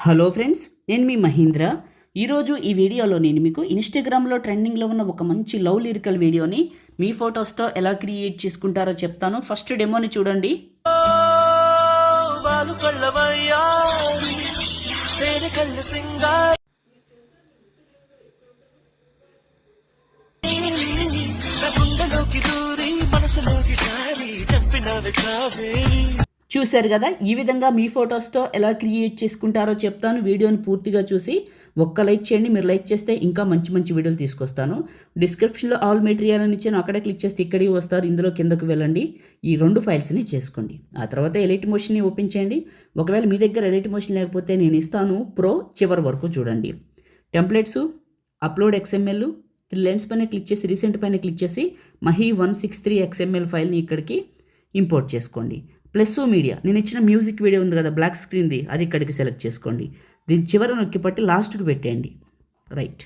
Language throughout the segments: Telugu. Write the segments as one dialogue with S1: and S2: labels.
S1: హలో ఫ్రెండ్స్, నేను మీ మహీంద్ర. ఈరోజు ఈ వీడియోలో నేను మీకు ఇన్స్టాగ్రామ్లో ట్రెండింగ్లో ఉన్న ఒక మంచి లవ్ లిరికల్ వీడియోని మీ ఫొటోస్తో ఎలా క్రియేట్ చేసుకుంటారో చెప్తాను. ఫస్ట్ డెమోని చూడండి. చూశారు కదా, ఈ విధంగా మీ ఫొటోస్తో ఎలా క్రియేట్ చేసుకుంటారో చెప్తాను. వీడియోని పూర్తిగా చూసి ఒక్క లైక్ చేయండి. మీరు లైక్ చేస్తే ఇంకా మంచి మంచి వీడియోలు తీసుకొస్తాను. డిస్క్రిప్షన్లో ఆల్ మెటీరియల్ అని ఇచ్చాను, అక్కడే క్లిక్ చేస్తే ఇక్కడికి వస్తారు. ఇందులో కిందకు వెళ్ళండి, ఈ 2 ఫైల్స్ని చేసుకోండి. ఆ తర్వాత ఎలైట్ మోషన్ని ఓపెన్ చేయండి. ఒకవేళ మీ దగ్గర ఎలైట్ మోషన్ లేకపోతే నేను ఇస్తాను ప్రో, చివరి వరకు చూడండి. టెంప్లెట్స్, అప్లోడ్ XML, 3 లైన్స్ పైన క్లిక్ చేసి రీసెంట్ పైన క్లిక్ చేసి మహీ 163 XML ఫైల్ని ఇక్కడికి ఇంపోర్ట్ చేసుకోండి. ప్లస్ మీడియా, నేను ఇచ్చిన మ్యూజిక్ వీడియో ఉంది కదా బ్లాక్ స్క్రీన్ది, అది ఇక్కడికి సెలెక్ట్ చేసుకోండి. దీని చివర నొక్కి పట్టి లాస్ట్కి పెట్టేయండి. రైట్,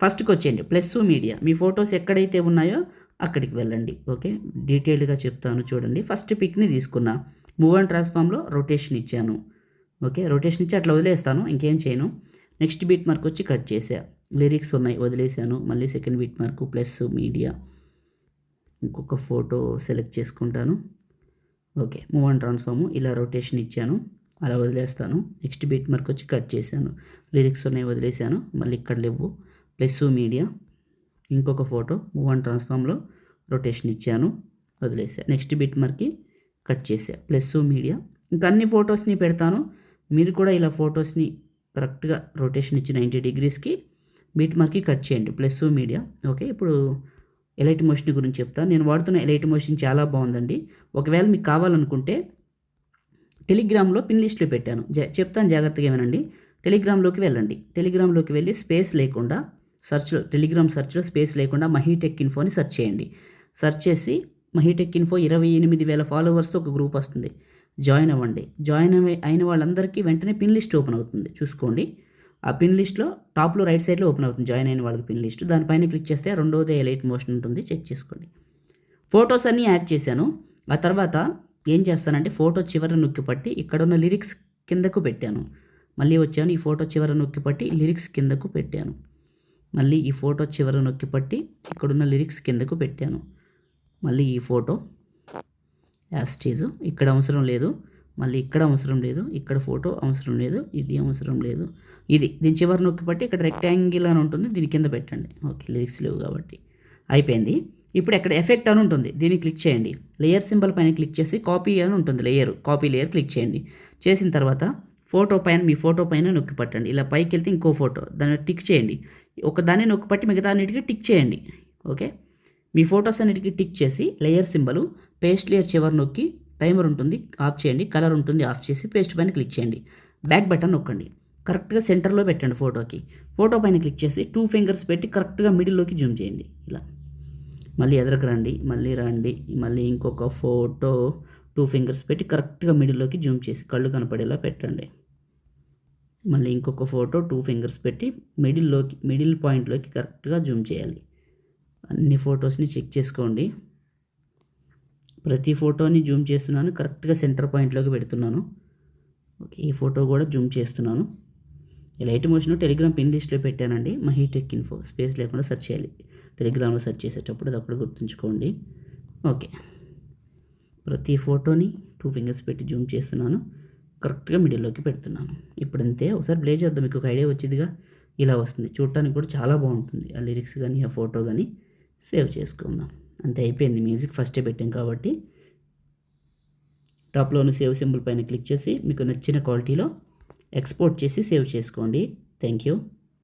S1: ఫస్ట్కి వచ్చేయండి. ప్లస్ మీడియా, మీ ఫొటోస్ ఎక్కడైతే ఉన్నాయో అక్కడికి వెళ్ళండి. ఓకే, డీటెయిల్డ్గా చెప్తాను చూడండి. ఫస్ట్ పిక్ని తీసుకున్నా, మూవ్ అండ్ ట్రాన్స్ఫార్మ్లో రొటేషన్ ఇచ్చాను. ఓకే, రొటేషన్ ఇచ్చి అట్లా వదిలేస్తాను, ఇంకేం చేయను. నెక్స్ట్ బీట్ మార్క్ వచ్చి కట్ చేసా. లిరిక్స్ ఉన్నాయి, వదిలేసాను. మళ్ళీ second beat mark plus media, ఇంకొక ఫోటో సెలెక్ట్ చేసుకుంటాను. ఓకే, మూవ్ అండ్ ట్రాన్స్ఫార్మ్, ఇలా రొటేషన్ ఇచ్చాను, అలా వదిలేస్తాను. నెక్స్ట్ బీట్ మార్క్ వచ్చి కట్ చేశాను. లిరిక్స్ ఉన్నాయి, వదిలేసాను. మళ్ళీ ఇక్కడ లేవు. ప్లస్ మీడియా, ఇంకొక ఫోటో మూవ్ అండ్ ట్రాన్స్ఫార్మ్లో రొటేషన్ ఇచ్చాను, వదిలేసాను. నెక్స్ట్ బీట్ మార్క్కి కట్ చేసా. ప్లస్ మీడియా, ఇంకా అన్ని ఫొటోస్ని పెడతాను. మీరు కూడా ఇలా ఫొటోస్ని కరెక్ట్గా రొటేషన్ ఇచ్చి 90 డిగ్రీస్కి బీట్ మార్క్కి కట్ చేయండి. Plus media. ఓకే, ఇప్పుడు ఎలైట్ మోషన్ గురించి చెప్తాను. నేను వాడుతున్న ఎలైట్ మోషన్ చాలా బాగుందండి. ఒకవేళ మీకు కావాలనుకుంటే టెలిగ్రామ్లో పిన్ లిస్ట్లో పెట్టాను, చెప్తాను జాగ్రత్తగా ఏమేనండి. టెలిగ్రామ్లోకి వెళ్ళండి. టెలిగ్రామ్లోకి వెళ్ళి స్పేస్ లేకుండా సర్చ్లో, టెలిగ్రామ్ సర్చ్లో స్పేస్ లేకుండా మహీటెక్ ఇన్ఫోని సెర్చ్ చేయండి. సెర్చ్ చేసి మహీటెక్ ఇన్ఫో 28,000 ఫాలోవర్స్తో ఒక గ్రూప్ వస్తుంది, జాయిన్ అవ్వండి. జాయిన్ అయిన వాళ్ళందరికీ వెంటనే పిన్ లిస్ట్ ఓపెన్ అవుతుంది, చూసుకోండి. ఆ పిన్ లిస్ట్లో టాప్లో రైట్ సైడ్లో ఓపెన్ అవుతుంది జాయిన్ అయిన వాళ్ళకి పిన్ లిస్ట్. దానిపైన క్లిక్ చేస్తే రెండోది ఎలైట్ మోషన్ ఉంటుంది, చెక్ చేసుకోండి. ఫొటోస్ అన్నీ యాడ్ చేశాను. ఆ తర్వాత ఏం చేస్తానంటే ఫోటో చివర నొక్కి పట్టి ఇక్కడ ఉన్న లిరిక్స్ కిందకు పెట్టాను. మళ్ళీ వచ్చాను, ఈ ఫోటో చివర నొక్కి పట్టి లిరిక్స్ కిందకు పెట్టాను. మళ్ళీ ఈ ఫోటో చివర నొక్కి పట్టి ఇక్కడున్న లిరిక్స్ కిందకు పెట్టాను. మళ్ళీ ఈ ఫోటో యాస్టీజ్, ఇక్కడ అవసరం లేదు. మళ్ళీ ఇక్కడ అవసరం లేదు, ఇక్కడ ఫోటో అవసరం లేదు, ఇది అవసరం లేదు. దీని చివరి నొక్కి పట్టి ఇక్కడ రెక్టాంగిల్ అని ఉంటుంది, దీని కింద పెట్టండి. ఓకే, లిరిక్స్ లేవు కాబట్టి అయిపోయింది. ఇప్పుడు ఎక్కడ ఎఫెక్ట్ అని ఉంటుంది, దీన్ని క్లిక్ చేయండి. లేయర్ సింబల్ పైన క్లిక్ చేసి కాపీ అని ఉంటుంది, కాపీ లేయర్ క్లిక్ చేయండి. చేసిన తర్వాత ఫోటో పైన, మీ ఫోటో పైన నొక్కి పట్టండి. ఇలా పైకి వెళ్తే ఇంకో ఫోటో, దాన్ని టిక్ చేయండి. ఒక దాన్ని నొక్కి పట్టి మిగతా అన్నిటికీ టిక్ చేయండి. ఓకే, మీ ఫొటోస్ అన్నిటికీ టిక్ చేసి లేయర్ సింబల్ పేస్ట్ లేయర్ చివరి నొక్కి టైమర్ ఉంటుంది ఆఫ్ చేయండి, కలర్ ఉంటుంది ఆఫ్ చేసి పేస్ట్ పైన క్లిక్ చేయండి. బ్యాక్ బటన్ నొక్కండి, కరెక్ట్గా సెంటర్లో పెట్టండి ఫోటోకి. ఫోటో పైన క్లిక్ చేసి 2 ఫింగర్స్ పెట్టి కరెక్ట్గా మిడిల్లోకి జూమ్ చేయండి. ఇలా మళ్ళీ ఎదరకు రండి, మళ్ళీ ఇంకొక ఫోటో 2 ఫింగర్స్ పెట్టి కరెక్ట్గా మిడిల్లోకి జూమ్ చేసి కళ్ళు కనపడేలా పెట్టండి. మళ్ళీ ఇంకొక ఫోటో 2 ఫింగర్స్ పెట్టి మిడిల్ పాయింట్లోకి కరెక్ట్గా జూమ్ చేయాలి. అన్ని ఫొటోస్ని చెక్ చేసుకోండి. ప్రతి ఫోటోని జూమ్ చేస్తున్నాను, కరెక్ట్గా సెంటర్ పాయింట్లోకి పెడుతున్నాను. ఓకే, ఈ ఫోటో కూడా జూమ్ చేస్తున్నాను. ఎలైట్ మోషన్ టెలిగ్రామ్ పిన్ లిస్ట్లో పెట్టానండి, మహీటెక్ ఇన్ఫో, స్పేస్ లేకుండా సెర్చ్ చేయాలి. టెలిగ్రామ్లో సెర్చ్ చేసేటప్పుడు అది అక్కడ గుర్తుంచుకోండి. ఓకే, ప్రతి ఫోటోని 2 ఫింగర్స్ పెట్టి జూమ్ చేస్తున్నాను, కరెక్ట్గా మిడిల్లోకి పెడుతున్నాను. ఇప్పుడు అంతే, ఒకసారి ప్లే చేద్దాం, మీకు ఒక ఐడియా వచ్చిందిగా. ఇలా వస్తుంది, చూడటానికి కూడా చాలా బాగుంటుంది. ఆ లిరిక్స్ కానీ ఆ ఫోటో కానీ సేవ్ చేసుకుందాం. అంతే, అయిపోయింది. మ్యూజిక్ ఫస్టే పెట్టాం కాబట్టి టాప్లోని సేవ్ సింబల్ పైన క్లిక్ చేసి మీకు నచ్చిన క్వాలిటీలో ఎక్స్పోర్ట్ చేసి సేవ్ చేసుకోండి. Thank you.